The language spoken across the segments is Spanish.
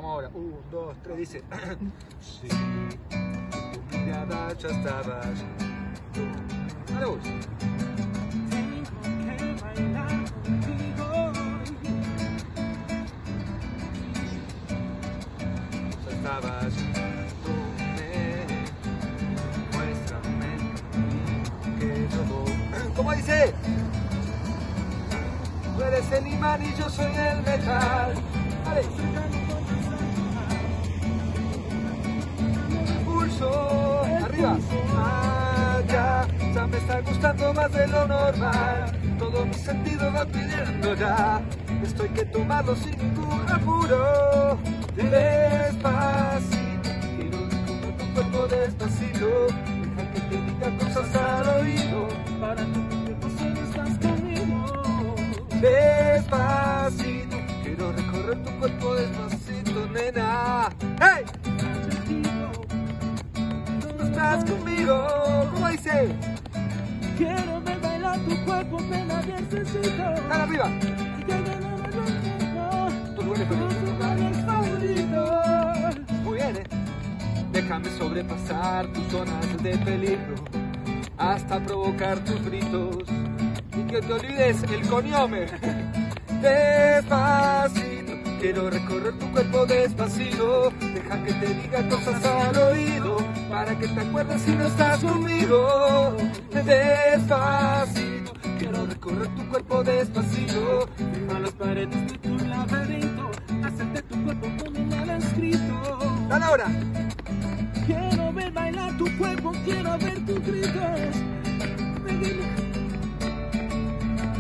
Vamos ahora. 1, 2, 3, dice. Sí, tu mirada ya estaba. Dale vos. Ya estabas. Muéstrame que todo. ¿Cómo dice? Tú eres el imán y yo soy el metal. Vale. Pulso, arriba. Ya me está gustando más de lo normal. Todo mi sentido va pidiendo ya. Estoy que tomarlo sin ningún apuro. Despacito, quiero descubrir tu cuerpo despacito. Deja que te diga cosas al oído. Para que te solo estás conmigo. Despacito, quiero recorrer tu cuerpo despacito, nena. ¡Hey! ¿Dónde estás conmigo? ¿Cómo dice? Quiero ver bailar tu cuerpo, me la necesito. ¡Dale arriba! Tus lugares favoritos. Muy bien, Déjame sobrepasar tus zonas de peligro hasta provocar tus gritos y que te olvides el coñome. Despacito, quiero recorrer tu cuerpo despacito. Deja que te diga cosas al oído para que te acuerdes si no estás conmigo. Despacito, quiero recorrer tu cuerpo despacito. A las paredes de tu laberinto, hacerte tu cuerpo como me lo han escrito. ¡Dale ahora! Quiero ver bailar tu cuerpo, quiero ver tus gritos.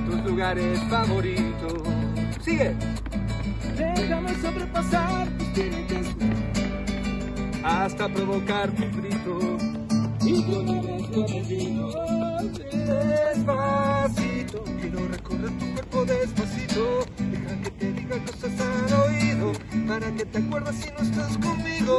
Tus lugares favoritos. ¡Sigue! Déjame sobrepasar tus límites Hasta provocar tu grito. y que una vez lo olvido. Despacito, quiero recorrer tu cuerpo despacito. Deja que te diga cosas al oído para que te acuerdes si no estás conmigo.